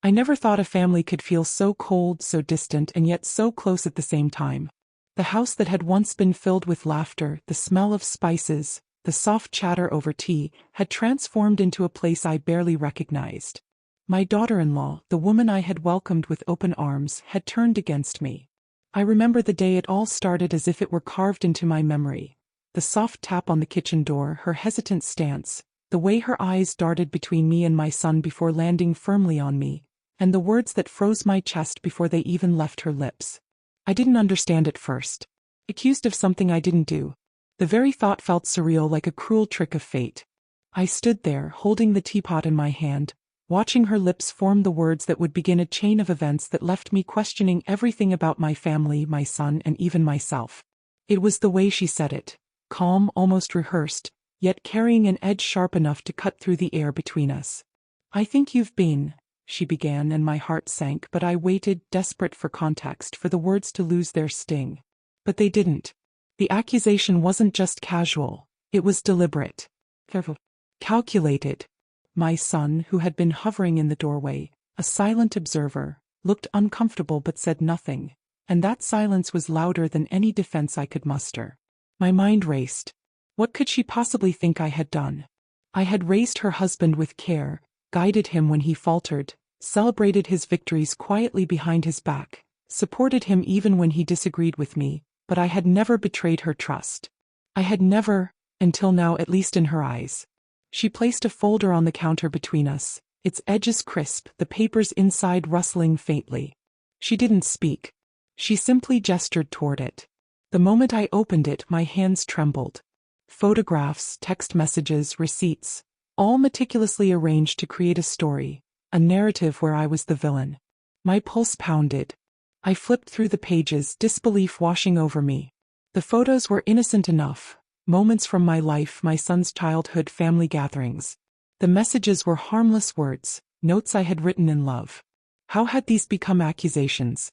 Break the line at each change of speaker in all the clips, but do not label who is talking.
I never thought a family could feel so cold, so distant, and yet so close at the same time. The house that had once been filled with laughter, the smell of spices, the soft chatter over tea, had transformed into a place I barely recognized. My daughter-in-law, the woman I had welcomed with open arms, had turned against me. I remember the day it all started as if it were carved into my memory. The soft tap on the kitchen door, her hesitant stance, the way her eyes darted between me and my son before landing firmly on me, and the words that froze my chest before they even left her lips. I didn't understand at first. Accused of something I didn't do. The very thought felt surreal, like a cruel trick of fate. I stood there, holding the teapot in my hand, watching her lips form the words that would begin a chain of events that left me questioning everything about my family, my son, and even myself. It was the way she said it, calm, almost rehearsed, yet carrying an edge sharp enough to cut through the air between us. "I think you've been," she began, and my heart sank, but I waited, desperate for context, for the words to lose their sting. But they didn't. The accusation wasn't just casual, it was deliberate. Careful. Calculated. My son, who had been hovering in the doorway, a silent observer, looked uncomfortable but said nothing, and that silence was louder than any defense I could muster. My mind raced. What could she possibly think I had done? I had raised her husband with care, guided him when he faltered, celebrated his victories quietly behind his back, supported him even when he disagreed with me, but I had never betrayed her trust. I had never, until now, at least in her eyes. She placed a folder on the counter between us, its edges crisp, the papers inside rustling faintly. She didn't speak. She simply gestured toward it. The moment I opened it, my hands trembled. Photographs, text messages, receipts, all meticulously arranged to create a story, a narrative where I was the villain. My pulse pounded. I flipped through the pages, disbelief washing over me. The photos were innocent enough. Moments from my life, my son's childhood, family gatherings. The messages were harmless words, notes I had written in love. How had these become accusations?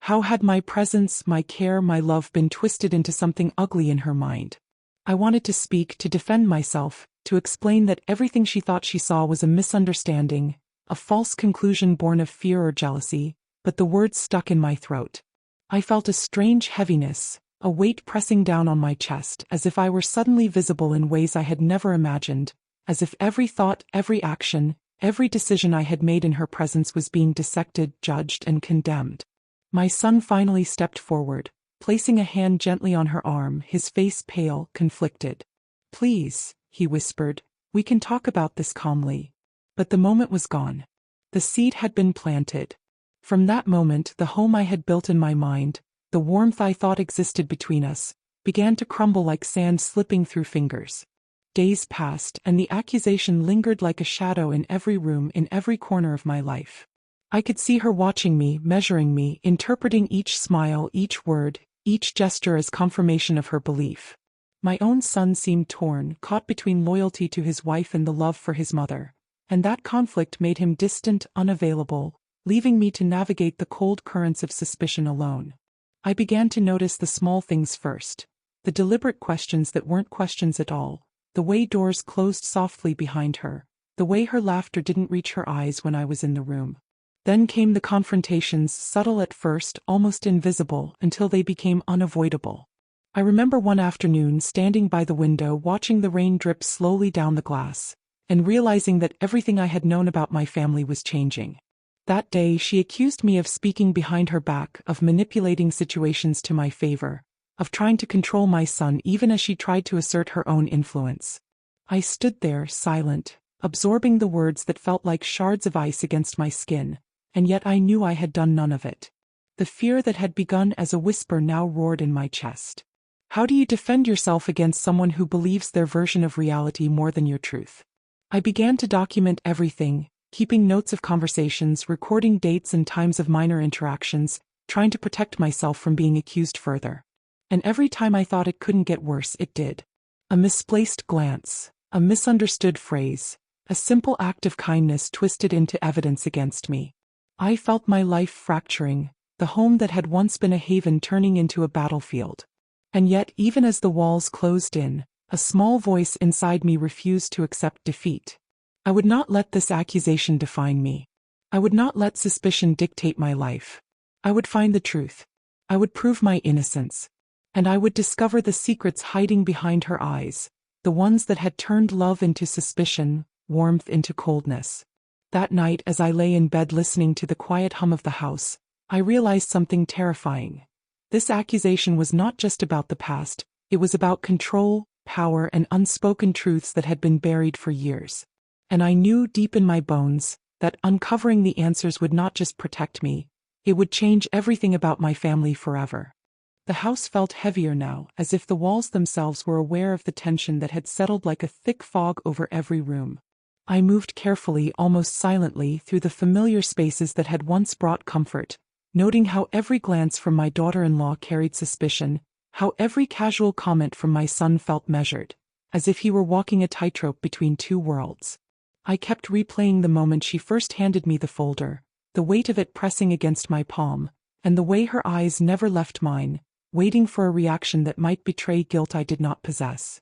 How had my presence, my care, my love been twisted into something ugly in her mind? I wanted to speak, to defend myself, to explain that everything she thought she saw was a misunderstanding, a false conclusion born of fear or jealousy, but the words stuck in my throat. I felt a strange heaviness, a weight pressing down on my chest, as if I were suddenly visible in ways I had never imagined, as if every thought, every action, every decision I had made in her presence was being dissected, judged, and condemned. My son finally stepped forward, placing a hand gently on her arm, his face pale, conflicted. "Please," he whispered, "we can talk about this calmly." But the moment was gone. The seed had been planted. From that moment, the home I had built in my mind, the warmth I thought existed between us, began to crumble like sand slipping through fingers. Days passed, and the accusation lingered like a shadow in every room, in every corner of my life. I could see her watching me, measuring me, interpreting each smile, each word, each gesture as confirmation of her belief. My own son seemed torn, caught between loyalty to his wife and the love for his mother, and that conflict made him distant, unavailable, leaving me to navigate the cold currents of suspicion alone. I began to notice the small things first, the deliberate questions that weren't questions at all, the way doors closed softly behind her, the way her laughter didn't reach her eyes when I was in the room. Then came the confrontations, subtle at first, almost invisible, until they became unavoidable. I remember one afternoon standing by the window watching the rain drip slowly down the glass, and realizing that everything I had known about my family was changing. That day she accused me of speaking behind her back, of manipulating situations to my favor, of trying to control my son even as she tried to assert her own influence. I stood there, silent, absorbing the words that felt like shards of ice against my skin, and yet I knew I had done none of it. The fear that had begun as a whisper now roared in my chest. How do you defend yourself against someone who believes their version of reality more than your truth? I began to document everything, keeping notes of conversations, recording dates and times of minor interactions, trying to protect myself from being accused further. And every time I thought it couldn't get worse, it did. A misplaced glance, a misunderstood phrase, a simple act of kindness twisted into evidence against me. I felt my life fracturing, the home that had once been a haven turning into a battlefield. And yet, even as the walls closed in, a small voice inside me refused to accept defeat. I would not let this accusation define me. I would not let suspicion dictate my life. I would find the truth. I would prove my innocence. And I would discover the secrets hiding behind her eyes, the ones that had turned love into suspicion, warmth into coldness. That night, as I lay in bed listening to the quiet hum of the house, I realized something terrifying. This accusation was not just about the past, it was about control, power, and unspoken truths that had been buried for years. And I knew deep in my bones that uncovering the answers would not just protect me, it would change everything about my family forever. The house felt heavier now, as if the walls themselves were aware of the tension that had settled like a thick fog over every room. I moved carefully, almost silently, through the familiar spaces that had once brought comfort, noting how every glance from my daughter-in-law carried suspicion, how every casual comment from my son felt measured, as if he were walking a tightrope between two worlds. I kept replaying the moment she first handed me the folder, the weight of it pressing against my palm, and the way her eyes never left mine, waiting for a reaction that might betray guilt I did not possess.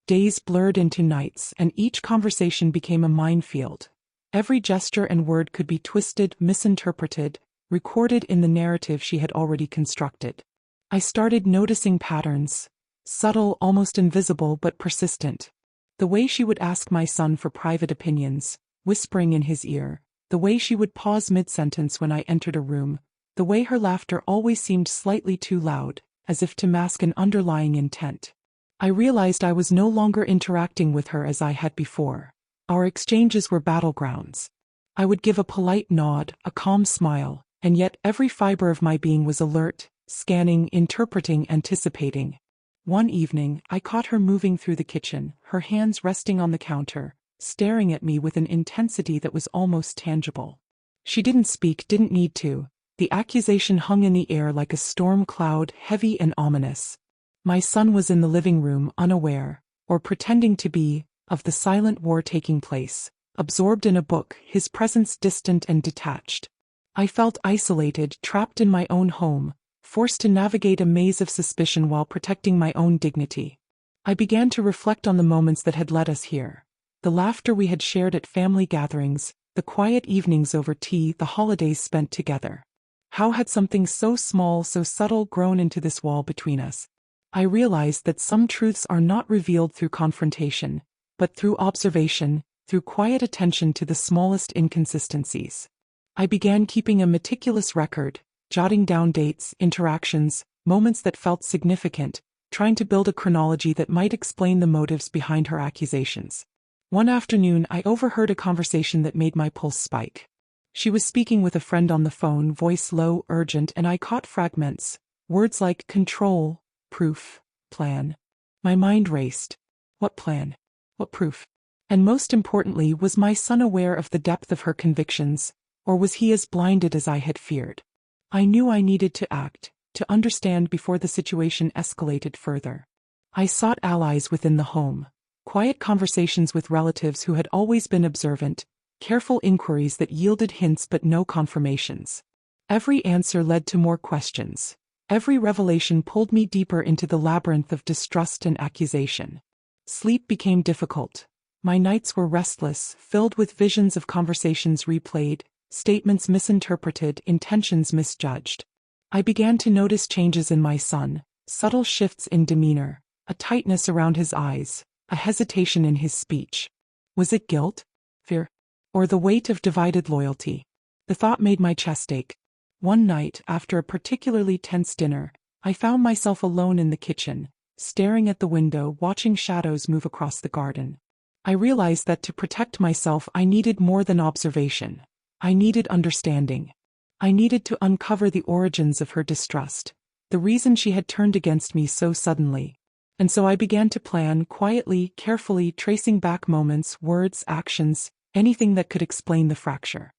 Days blurred into nights, and each conversation became a minefield. Every gesture and word could be twisted, misinterpreted, recorded in the narrative she had already constructed. I started noticing patterns, subtle, almost invisible, but persistent. The way she would ask my son for private opinions, whispering in his ear, the way she would pause mid-sentence when I entered a room, the way her laughter always seemed slightly too loud, as if to mask an underlying intent. I realized I was no longer interacting with her as I had before. Our exchanges were battlegrounds. I would give a polite nod, a calm smile, and yet every fiber of my being was alert, scanning, interpreting, anticipating. One evening, I caught her moving through the kitchen, her hands resting on the counter, staring at me with an intensity that was almost tangible. She didn't speak, didn't need to. The accusation hung in the air like a storm cloud, heavy and ominous. My son was in the living room, unaware, or pretending to be, of the silent war taking place, absorbed in a book, his presence distant and detached. I felt isolated, trapped in my own home, forced to navigate a maze of suspicion while protecting my own dignity. I began to reflect on the moments that had led us here. The laughter we had shared at family gatherings, the quiet evenings over tea, the holidays spent together. How had something so small, so subtle grown into this wall between us? I realized that some truths are not revealed through confrontation, but through observation, through quiet attention to the smallest inconsistencies. I began keeping a meticulous record, jotting down dates, interactions, moments that felt significant, trying to build a chronology that might explain the motives behind her accusations. One afternoon, I overheard a conversation that made my pulse spike. She was speaking with a friend on the phone, voice low, urgent, and I caught fragments, words like control, proof, plan. My mind raced. What plan? What proof? And most importantly, was my son aware of the depth of her convictions, or was he as blinded as I had feared? I knew I needed to act, to understand before the situation escalated further. I sought allies within the home, quiet conversations with relatives who had always been observant, careful inquiries that yielded hints but no confirmations. Every answer led to more questions. Every revelation pulled me deeper into the labyrinth of distrust and accusation. Sleep became difficult. My nights were restless, filled with visions of conversations replayed, statements misinterpreted, intentions misjudged. I began to notice changes in my son, subtle shifts in demeanor, a tightness around his eyes, a hesitation in his speech. Was it guilt, fear, or the weight of divided loyalty? The thought made my chest ache. One night, after a particularly tense dinner, I found myself alone in the kitchen, staring at the window, watching shadows move across the garden. I realized that to protect myself I needed more than observation. I needed understanding. I needed to uncover the origins of her distrust, the reason she had turned against me so suddenly. And so I began to plan, quietly, carefully, tracing back moments, words, actions, anything that could explain the fracture.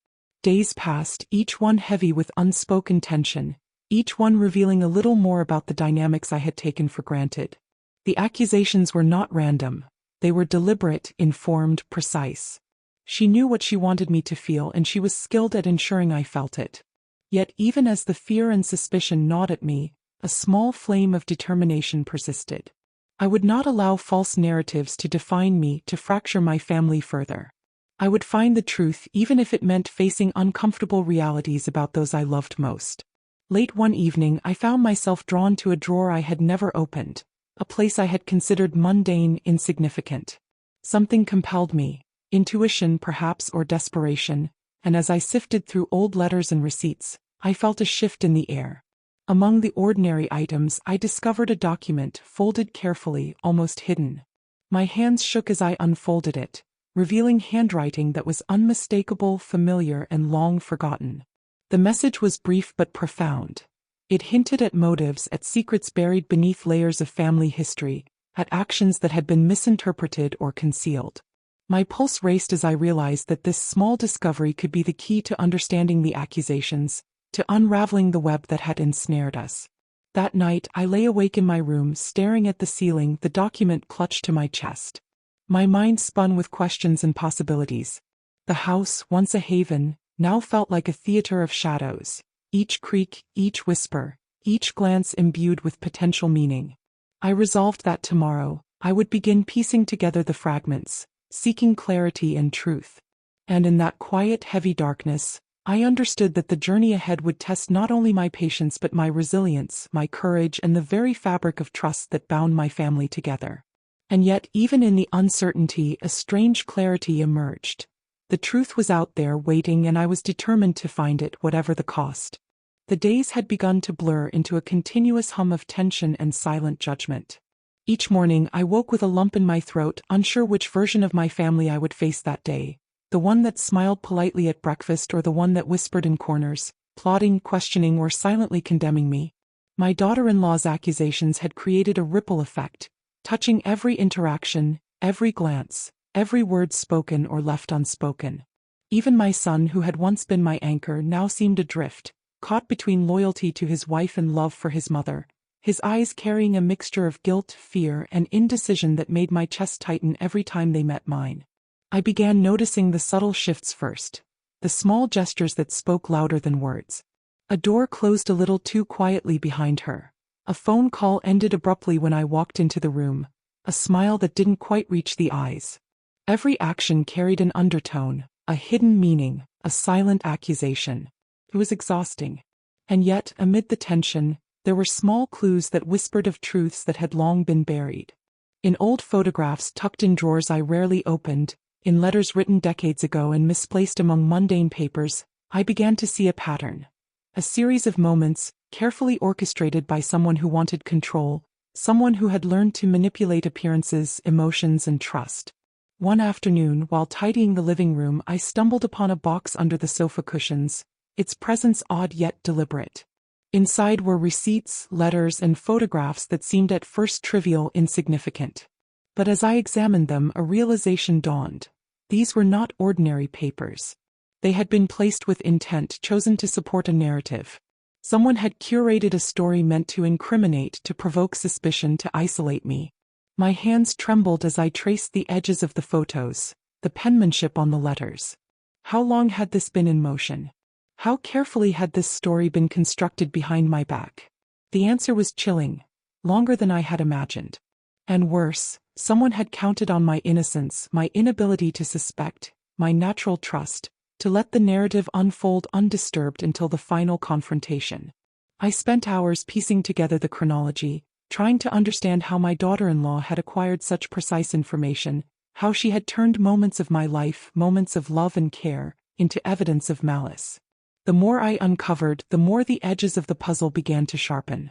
Days passed, each one heavy with unspoken tension, each one revealing a little more about the dynamics I had taken for granted. The accusations were not random. They were deliberate, informed, precise. She knew what she wanted me to feel, and she was skilled at ensuring I felt it. Yet even as the fear and suspicion gnawed at me, a small flame of determination persisted. I would not allow false narratives to define me, to fracture my family further. I would find the truth even if it meant facing uncomfortable realities about those I loved most. Late one evening, I found myself drawn to a drawer I had never opened, a place I had considered mundane, insignificant. Something compelled me, intuition perhaps or desperation, and as I sifted through old letters and receipts, I felt a shift in the air. Among the ordinary items, I discovered a document, folded carefully, almost hidden. My hands shook as I unfolded it, revealing handwriting that was unmistakable, familiar, and long forgotten. The message was brief but profound. It hinted at motives, at secrets buried beneath layers of family history, at actions that had been misinterpreted or concealed. My pulse raced as I realized that this small discovery could be the key to understanding the accusations, to unraveling the web that had ensnared us. That night, I lay awake in my room, staring at the ceiling, the document clutched to my chest. My mind spun with questions and possibilities. The house, once a haven, now felt like a theater of shadows, each creak, each whisper, each glance imbued with potential meaning. I resolved that tomorrow, I would begin piecing together the fragments, seeking clarity and truth. And in that quiet, heavy darkness, I understood that the journey ahead would test not only my patience but my resilience, my courage, and the very fabric of trust that bound my family together. And yet, even in the uncertainty, a strange clarity emerged. The truth was out there waiting, and I was determined to find it, whatever the cost. The days had begun to blur into a continuous hum of tension and silent judgment. Each morning I woke with a lump in my throat, unsure which version of my family I would face that day, the one that smiled politely at breakfast or the one that whispered in corners, plotting, questioning, or silently condemning me. My daughter-in-law's accusations had created a ripple effect, touching every interaction, every glance, every word spoken or left unspoken. Even my son, who had once been my anchor, now seemed adrift, caught between loyalty to his wife and love for his mother, his eyes carrying a mixture of guilt, fear, and indecision that made my chest tighten every time they met mine. I began noticing the subtle shifts first, the small gestures that spoke louder than words. A door closed a little too quietly behind her. A phone call ended abruptly when I walked into the room, a smile that didn't quite reach the eyes. Every action carried an undertone, a hidden meaning, a silent accusation. It was exhausting. And yet, amid the tension, there were small clues that whispered of truths that had long been buried. In old photographs tucked in drawers I rarely opened, in letters written decades ago and misplaced among mundane papers, I began to see a pattern. A series of moments, carefully orchestrated by someone who wanted control, someone who had learned to manipulate appearances, emotions, and trust. One afternoon, while tidying the living room, I stumbled upon a box under the sofa cushions, its presence odd yet deliberate. Inside were receipts, letters, and photographs that seemed at first trivial, insignificant. But as I examined them, a realization dawned. These were not ordinary papers. They had been placed with intent, chosen to support a narrative. Someone had curated a story meant to incriminate, to provoke suspicion, to isolate me. My hands trembled as I traced the edges of the photos, the penmanship on the letters. How long had this been in motion? How carefully had this story been constructed behind my back? The answer was chilling. Longer than I had imagined. And worse, someone had counted on my innocence, my inability to suspect, my natural trust, to let the narrative unfold undisturbed until the final confrontation. I spent hours piecing together the chronology, trying to understand how my daughter-in-law had acquired such precise information, how she had turned moments of my life, moments of love and care, into evidence of malice. The more I uncovered, the more the edges of the puzzle began to sharpen.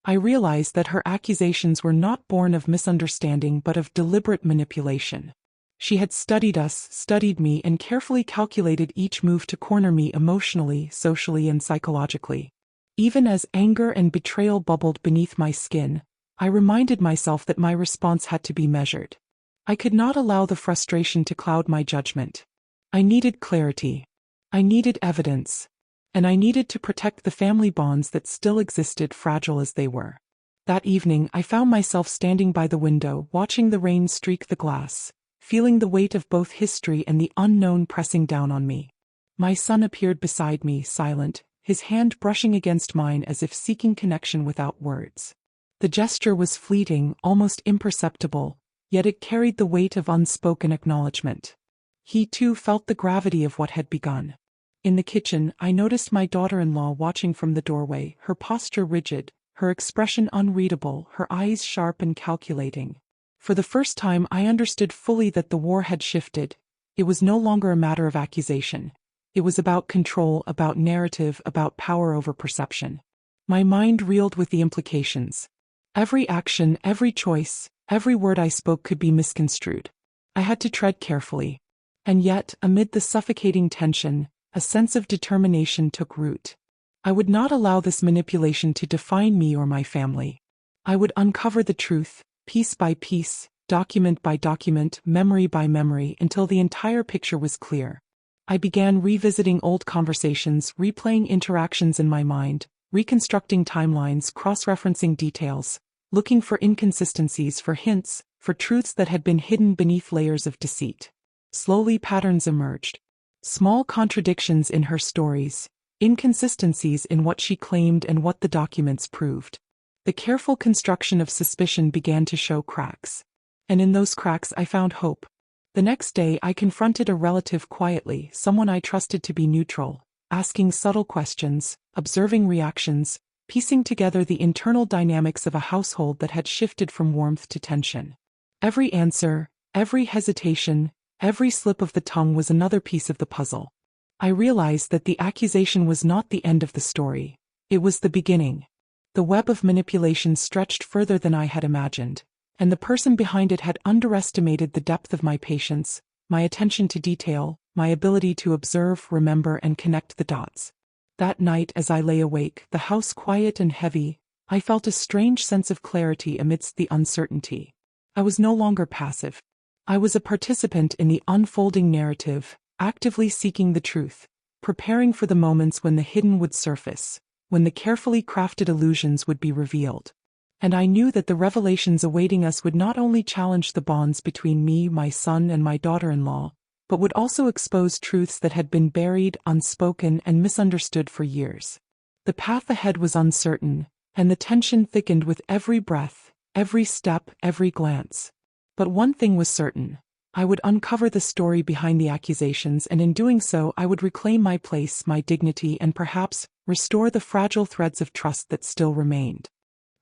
I realized that her accusations were not born of misunderstanding but of deliberate manipulation. She had studied us, studied me, and carefully calculated each move to corner me emotionally, socially, and psychologically. Even as anger and betrayal bubbled beneath my skin, I reminded myself that my response had to be measured. I could not allow the frustration to cloud my judgment. I needed clarity. I needed evidence. And I needed to protect the family bonds that still existed, fragile as they were. That evening, I found myself standing by the window, watching the rain streak the glass, feeling the weight of both history and the unknown pressing down on me. My son appeared beside me, silent, his hand brushing against mine as if seeking connection without words. The gesture was fleeting, almost imperceptible, yet it carried the weight of unspoken acknowledgement. He too felt the gravity of what had begun. In the kitchen, I noticed my daughter-in-law watching from the doorway, her posture rigid, her expression unreadable, her eyes sharp and calculating. For the first time I understood fully that the war had shifted. It was no longer a matter of accusation. It was about control, about narrative, about power over perception. My mind reeled with the implications. Every action, every choice, every word I spoke could be misconstrued. I had to tread carefully. And yet, amid the suffocating tension, a sense of determination took root. I would not allow this manipulation to define me or my family. I would uncover the truth, piece by piece, document by document, memory by memory, until the entire picture was clear. I began revisiting old conversations, replaying interactions in my mind, reconstructing timelines, cross-referencing details, looking for inconsistencies, for hints, for truths that had been hidden beneath layers of deceit. Slowly patterns emerged. Small contradictions in her stories, inconsistencies in what she claimed and what the documents proved. The careful construction of suspicion began to show cracks. And in those cracks I found hope. The next day I confronted a relative quietly, someone I trusted to be neutral, asking subtle questions, observing reactions, piecing together the internal dynamics of a household that had shifted from warmth to tension. Every answer, every hesitation, every slip of the tongue was another piece of the puzzle. I realized that the accusation was not the end of the story. It was the beginning. The web of manipulation stretched further than I had imagined, and the person behind it had underestimated the depth of my patience, my attention to detail, my ability to observe, remember, and connect the dots. That night, as I lay awake, the house quiet and heavy, I felt a strange sense of clarity amidst the uncertainty. I was no longer passive. I was a participant in the unfolding narrative, actively seeking the truth, preparing for the moments when the hidden would surface, when the carefully crafted illusions would be revealed. And I knew that the revelations awaiting us would not only challenge the bonds between me, my son, and my daughter-in-law, but would also expose truths that had been buried, unspoken, and misunderstood for years. The path ahead was uncertain, and the tension thickened with every breath, every step, every glance. But one thing was certain. I would uncover the story behind the accusations, and in doing so I would reclaim my place, my dignity, and perhaps restore the fragile threads of trust that still remained.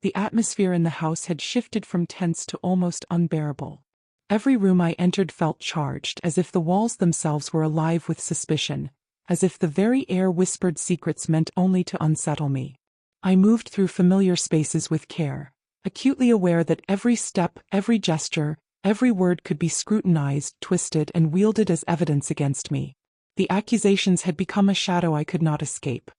The atmosphere in the house had shifted from tense to almost unbearable. Every room I entered felt charged, as if the walls themselves were alive with suspicion, as if the very air whispered secrets meant only to unsettle me. I moved through familiar spaces with care, acutely aware that every step, every gesture, every word could be scrutinized, twisted, and wielded as evidence against me. The accusations had become a shadow I could not escape.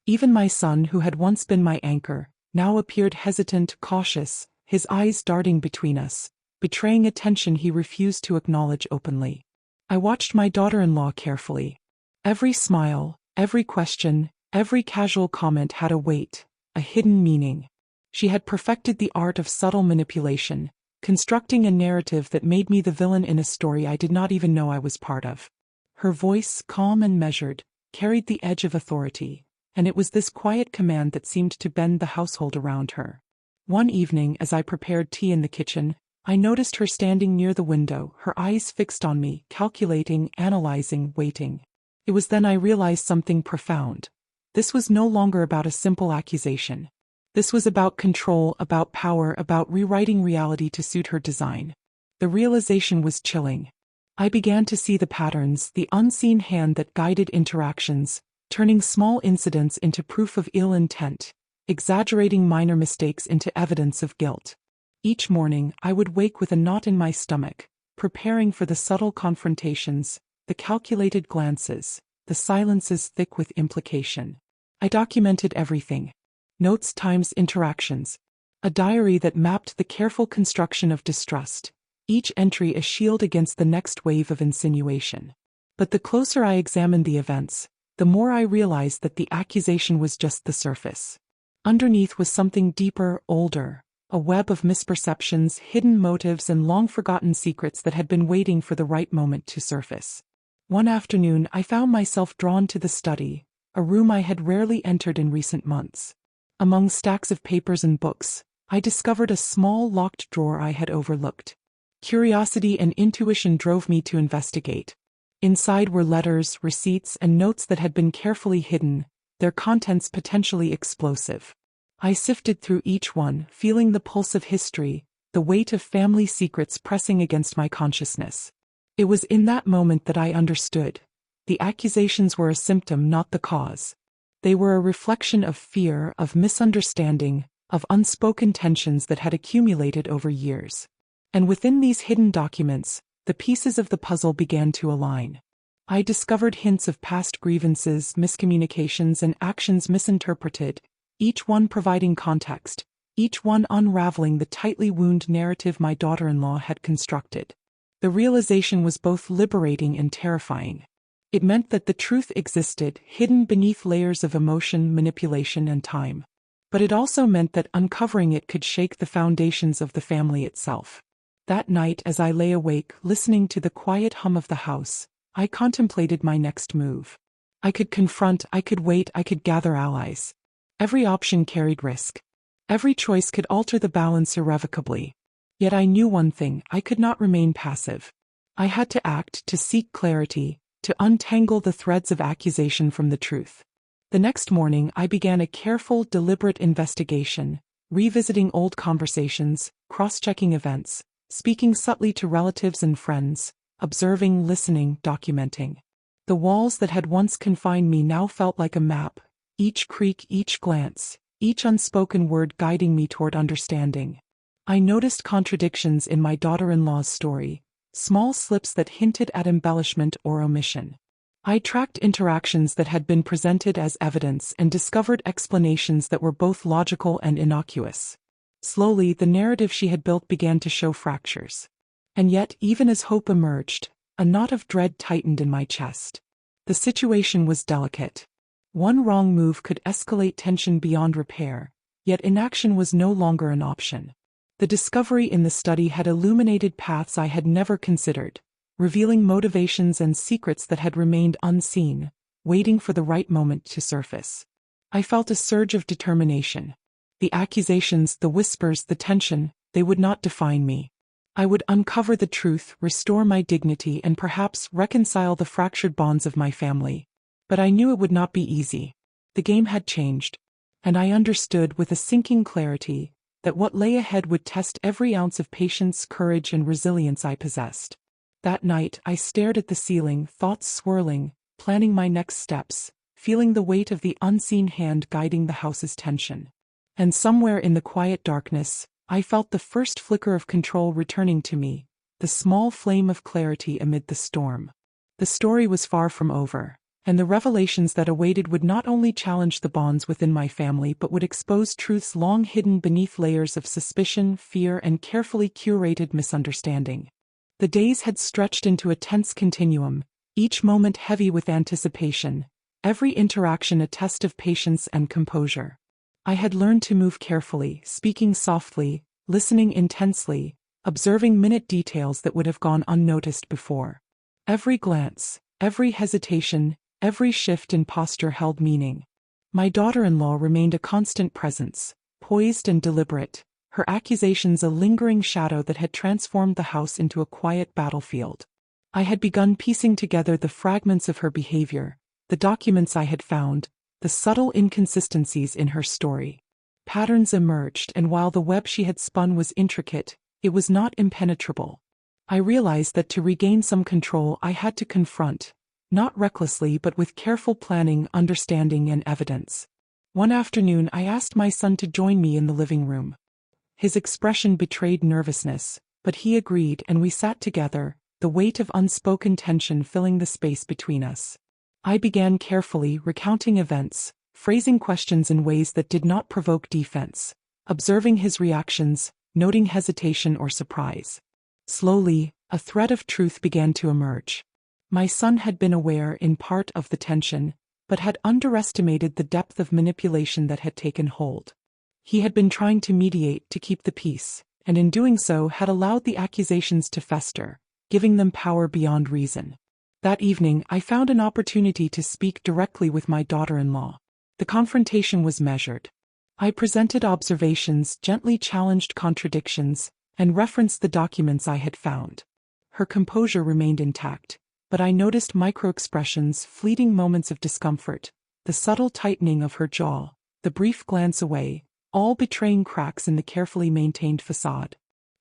Even my son, who had once been my anchor, now appeared hesitant, cautious, his eyes darting between us, betraying a tension he refused to acknowledge openly. I watched my daughter-in-law carefully. Every smile, every question, every casual comment had a weight, a hidden meaning. She had perfected the art of subtle manipulation, constructing a narrative that made me the villain in a story I did not even know I was part of. Her voice, calm and measured, carried the edge of authority, and it was this quiet command that seemed to bend the household around her. One evening, as I prepared tea in the kitchen, I noticed her standing near the window, her eyes fixed on me, calculating, analyzing, waiting. It was then I realized something profound. This was no longer about a simple accusation. This was about control, about power, about rewriting reality to suit her design. The realization was chilling. I began to see the patterns, the unseen hand that guided interactions, turning small incidents into proof of ill intent, exaggerating minor mistakes into evidence of guilt. Each morning, I would wake with a knot in my stomach, preparing for the subtle confrontations, the calculated glances, the silences thick with implication. I documented everything. Notes times interactions. A diary that mapped the careful construction of distrust, each entry a shield against the next wave of insinuation. But the closer I examined the events, the more I realized that the accusation was just the surface. Underneath was something deeper, older, a web of misperceptions, hidden motives, and long-forgotten secrets that had been waiting for the right moment to surface. One afternoon, I found myself drawn to the study, a room I had rarely entered in recent months. Among stacks of papers and books, I discovered a small locked drawer I had overlooked. Curiosity and intuition drove me to investigate. Inside were letters, receipts, and notes that had been carefully hidden, their contents potentially explosive. I sifted through each one, feeling the pulse of history, the weight of family secrets pressing against my consciousness. It was in that moment that I understood. The accusations were a symptom, not the cause. They were a reflection of fear, of misunderstanding, of unspoken tensions that had accumulated over years. And within these hidden documents, the pieces of the puzzle began to align. I discovered hints of past grievances, miscommunications, and actions misinterpreted, each one providing context, each one unraveling the tightly wound narrative my daughter-in-law had constructed. The realization was both liberating and terrifying. It meant that the truth existed, hidden beneath layers of emotion, manipulation, and time. But it also meant that uncovering it could shake the foundations of the family itself. That night, as I lay awake, listening to the quiet hum of the house, I contemplated my next move. I could confront, I could wait, I could gather allies. Every option carried risk. Every choice could alter the balance irrevocably. Yet I knew one thing: I could not remain passive. I had to act, to seek clarity, to untangle the threads of accusation from the truth. The next morning, I began a careful, deliberate investigation, revisiting old conversations, cross-checking events, speaking subtly to relatives and friends, observing, listening, documenting. The walls that had once confined me now felt like a map, each creak, each glance, each unspoken word guiding me toward understanding. I noticed contradictions in my daughter-in-law's story, small slips that hinted at embellishment or omission. I tracked interactions that had been presented as evidence and discovered explanations that were both logical and innocuous. Slowly, the narrative she had built began to show fractures. And yet, even as hope emerged, a knot of dread tightened in my chest. The situation was delicate. One wrong move could escalate tension beyond repair, yet inaction was no longer an option. The discovery in the study had illuminated paths I had never considered, revealing motivations and secrets that had remained unseen, waiting for the right moment to surface. I felt a surge of determination. The accusations, the whispers, the tension, they would not define me. I would uncover the truth, restore my dignity, and perhaps reconcile the fractured bonds of my family. But I knew it would not be easy. The game had changed, and I understood with a sinking clarity that what lay ahead would test every ounce of patience, courage, and resilience I possessed. That night, I stared at the ceiling, thoughts swirling, planning my next steps, feeling the weight of the unseen hand guiding the house's tension. And somewhere in the quiet darkness, I felt the first flicker of control returning to me, the small flame of clarity amid the storm. The story was far from over, and the revelations that awaited would not only challenge the bonds within my family but would expose truths long hidden beneath layers of suspicion, fear, and carefully curated misunderstanding. The days had stretched into a tense continuum, each moment heavy with anticipation, every interaction a test of patience and composure. I had learned to move carefully, speaking softly, listening intensely, observing minute details that would have gone unnoticed before. Every glance, every hesitation, every shift in posture held meaning. My daughter-in-law remained a constant presence, poised and deliberate, her accusations a lingering shadow that had transformed the house into a quiet battlefield. I had begun piecing together the fragments of her behavior, the documents I had found, the subtle inconsistencies in her story. Patterns emerged, and while the web she had spun was intricate, it was not impenetrable. I realized that to regain some control I had to confront, not recklessly but with careful planning, understanding, and evidence. One afternoon I asked my son to join me in the living room. His expression betrayed nervousness, but he agreed, and we sat together, the weight of unspoken tension filling the space between us. I began carefully, recounting events, phrasing questions in ways that did not provoke defense, observing his reactions, noting hesitation or surprise. Slowly, a thread of truth began to emerge. My son had been aware, in part, of the tension, but had underestimated the depth of manipulation that had taken hold. He had been trying to mediate, to keep the peace, and in doing so had allowed the accusations to fester, giving them power beyond reason. That evening, I found an opportunity to speak directly with my daughter-in-law. The confrontation was measured. I presented observations, gently challenged contradictions, and referenced the documents I had found. Her composure remained intact, but I noticed micro-expressions, fleeting moments of discomfort, the subtle tightening of her jaw, the brief glance away, all betraying cracks in the carefully maintained facade.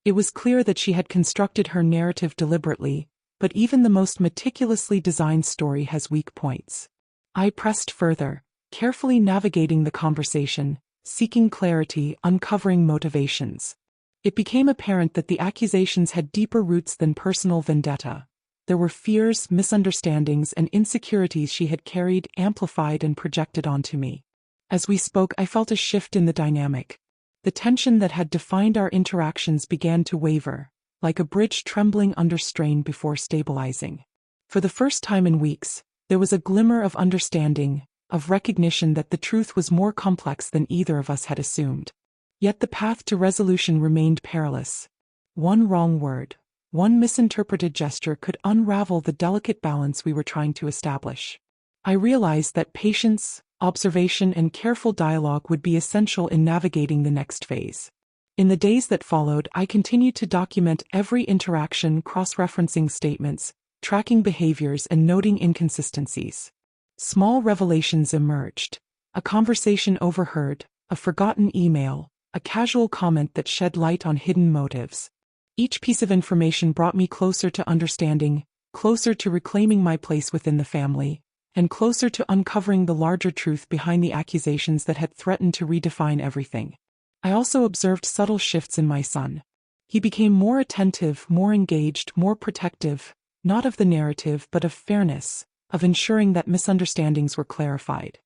It was clear that she had constructed her narrative deliberately, but even the most meticulously designed story has weak points. I pressed further, carefully navigating the conversation, seeking clarity, uncovering motivations. It became apparent that the accusations had deeper roots than personal vendetta. There were fears, misunderstandings, and insecurities she had carried, amplified, and projected onto me. As we spoke, I felt a shift in the dynamic. The tension that had defined our interactions began to waver, like a bridge trembling under strain before stabilizing. For the first time in weeks, there was a glimmer of understanding, of recognition that the truth was more complex than either of us had assumed. Yet the path to resolution remained perilous. One wrong word, one misinterpreted gesture could unravel the delicate balance we were trying to establish. I realized that patience, observation, and careful dialogue would be essential in navigating the next phase. In the days that followed, I continued to document every interaction, cross-referencing statements, tracking behaviors, and noting inconsistencies. Small revelations emerged: a conversation overheard, a forgotten email, a casual comment that shed light on hidden motives. Each piece of information brought me closer to understanding, closer to reclaiming my place within the family, and closer to uncovering the larger truth behind the accusations that had threatened to redefine everything. I also observed subtle shifts in my son. He became more attentive, more engaged, more protective, not of the narrative but of fairness, of ensuring that misunderstandings were clarified.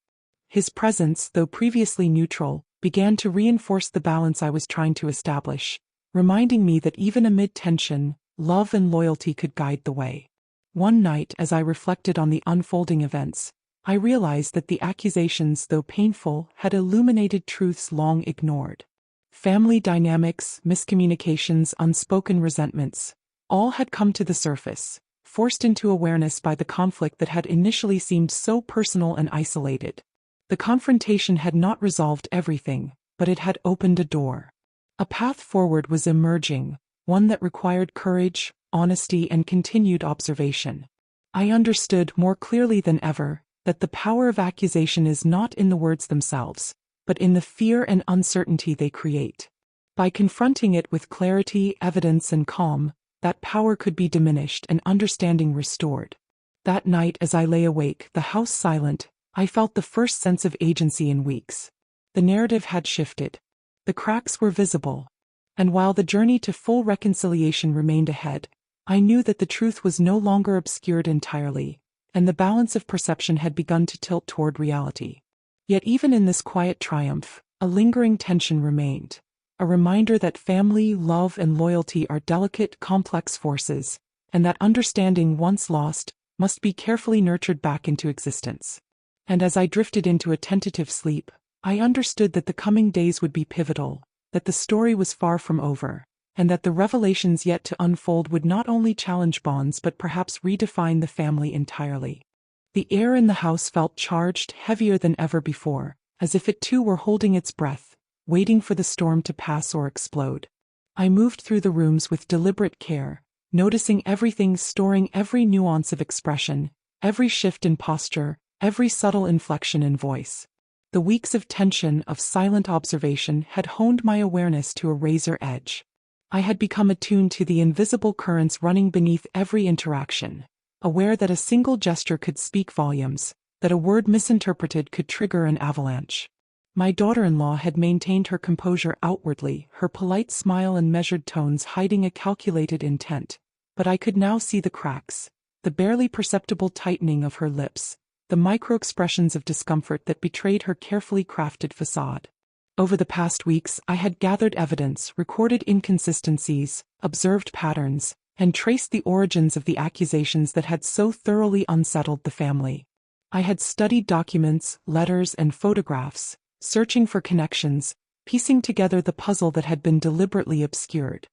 His presence, though previously neutral, began to reinforce the balance I was trying to establish, reminding me that even amid tension, love and loyalty could guide the way. One night, as I reflected on the unfolding events, I realized that the accusations, though painful, had illuminated truths long ignored. Family dynamics, miscommunications, unspoken resentments, all had come to the surface, forced into awareness by the conflict that had initially seemed so personal and isolated. The confrontation had not resolved everything, but it had opened a door. A path forward was emerging, one that required courage, honesty, and continued observation. I understood more clearly than ever that the power of accusation is not in the words themselves, but in the fear and uncertainty they create. By confronting it with clarity, evidence, and calm, that power could be diminished and understanding restored. That night, as I lay awake, the house silent, I felt the first sense of agency in weeks. The narrative had shifted. The cracks were visible. And while the journey to full reconciliation remained ahead, I knew that the truth was no longer obscured entirely, and the balance of perception had begun to tilt toward reality. Yet even in this quiet triumph, a lingering tension remained, a reminder that family, love, and loyalty are delicate, complex forces, and that understanding once lost must be carefully nurtured back into existence. And as I drifted into a tentative sleep, I understood that the coming days would be pivotal, that the story was far from over, and that the revelations yet to unfold would not only challenge bonds but perhaps redefine the family entirely. The air in the house felt charged, heavier than ever before, as if it too were holding its breath, waiting for the storm to pass or explode. I moved through the rooms with deliberate care, noticing everything, storing every nuance of expression, every shift in posture, every subtle inflection in voice. The weeks of tension, of silent observation, had honed my awareness to a razor edge. I had become attuned to the invisible currents running beneath every interaction, aware that a single gesture could speak volumes, that a word misinterpreted could trigger an avalanche. My daughter-in-law had maintained her composure outwardly, her polite smile and measured tones hiding a calculated intent, but I could now see the cracks, the barely perceptible tightening of her lips, the micro-expressions of discomfort that betrayed her carefully crafted facade. Over the past weeks, I had gathered evidence, recorded inconsistencies, observed patterns, and traced the origins of the accusations that had so thoroughly unsettled the family. I had studied documents, letters, and photographs, searching for connections, piecing together the puzzle that had been deliberately obscured.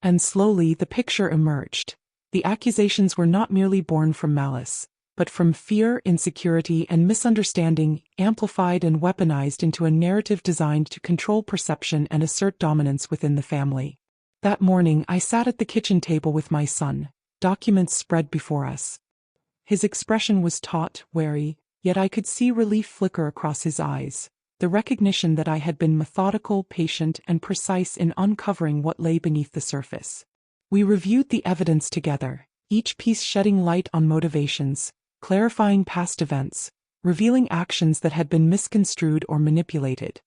And slowly the picture emerged. The accusations were not merely born from malice, but from fear, insecurity, and misunderstanding, amplified and weaponized into a narrative designed to control perception and assert dominance within the family. That morning I sat at the kitchen table with my son, documents spread before us. His expression was taut, wary, yet I could see relief flicker across his eyes, the recognition that I had been methodical, patient, and precise in uncovering what lay beneath the surface. We reviewed the evidence together, each piece shedding light on motivations, clarifying past events, revealing actions that had been misconstrued or manipulated.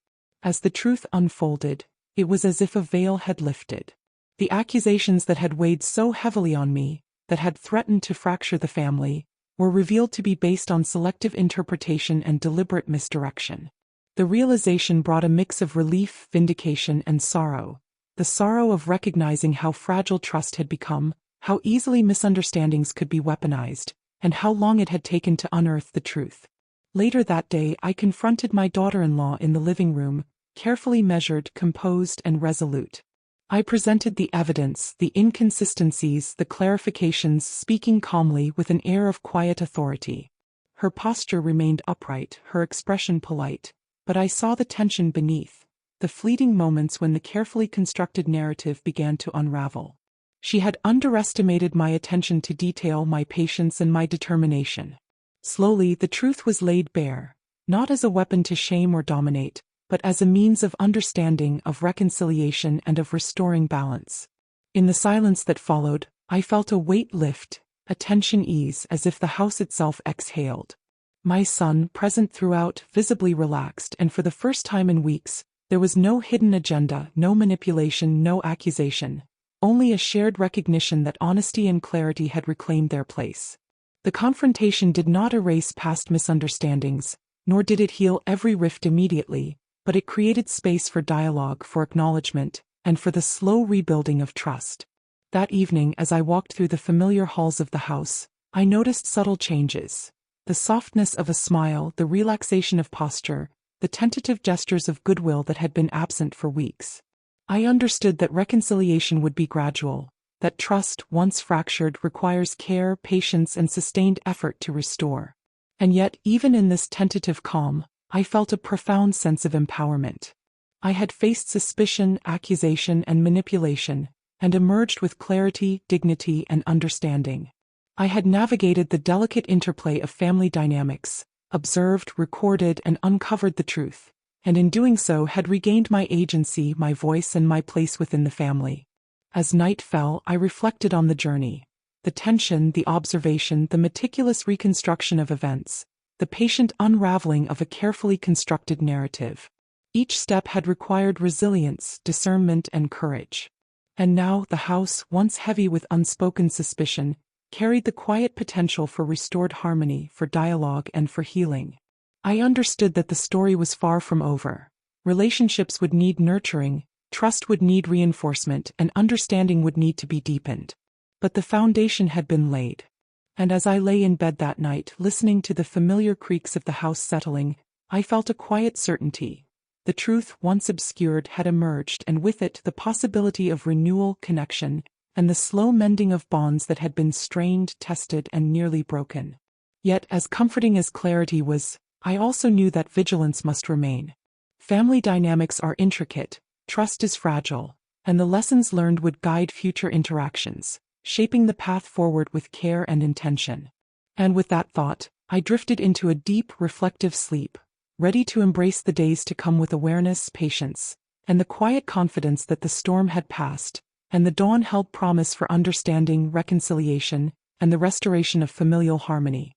As the truth unfolded, it was as if a veil had lifted. The accusations that had weighed so heavily on me, that had threatened to fracture the family, were revealed to be based on selective interpretation and deliberate misdirection. The realization brought a mix of relief, vindication, and sorrow. The sorrow of recognizing how fragile trust had become, how easily misunderstandings could be weaponized, and how long it had taken to unearth the truth. Later that day, I confronted my daughter-in-law in the living room, carefully measured, composed, and resolute. I presented the evidence, the inconsistencies, the clarifications, speaking calmly with an air of quiet authority. Her posture remained upright, her expression polite, but I saw the tension beneath, the fleeting moments when the carefully constructed narrative began to unravel. She had underestimated my attention to detail, my patience, and my determination. Slowly, the truth was laid bare, not as a weapon to shame or dominate, but as a means of understanding, of reconciliation, and of restoring balance. In the silence that followed, I felt a weight lift, a tension ease, as if the house itself exhaled. My son, present throughout, visibly relaxed, and for the first time in weeks, there was no hidden agenda, no manipulation, no accusation, only a shared recognition that honesty and clarity had reclaimed their place. The confrontation did not erase past misunderstandings, nor did it heal every rift immediately, but it created space for dialogue, for acknowledgement, and for the slow rebuilding of trust. That evening, as I walked through the familiar halls of the house, I noticed subtle changes. The softness of a smile, the relaxation of posture, the tentative gestures of goodwill that had been absent for weeks. I understood that reconciliation would be gradual, that trust, once fractured, requires care, patience, and sustained effort to restore. And yet, even in this tentative calm, I felt a profound sense of empowerment. I had faced suspicion, accusation, and manipulation, and emerged with clarity, dignity, and understanding. I had navigated the delicate interplay of family dynamics, observed, recorded, and uncovered the truth, and in doing so had regained my agency, my voice, and my place within the family. As night fell, I reflected on the journey. The tension, the observation, the meticulous reconstruction of events, the patient unraveling of a carefully constructed narrative. Each step had required resilience, discernment, and courage. And now, the house, once heavy with unspoken suspicion, carried the quiet potential for restored harmony, for dialogue, and for healing. I understood that the story was far from over. Relationships would need nurturing, trust would need reinforcement, and understanding would need to be deepened. But the foundation had been laid. And as I lay in bed that night, listening to the familiar creaks of the house settling, I felt a quiet certainty. The truth, once obscured, had emerged, and with it the possibility of renewal, connection, and the slow mending of bonds that had been strained, tested, and nearly broken. Yet, as comforting as clarity was, I also knew that vigilance must remain. Family dynamics are intricate, trust is fragile, and the lessons learned would guide future interactions, shaping the path forward with care and intention. And with that thought, I drifted into a deep, reflective sleep, ready to embrace the days to come with awareness, patience, and the quiet confidence that the storm had passed, and the dawn held promise for understanding, reconciliation, and the restoration of familial harmony.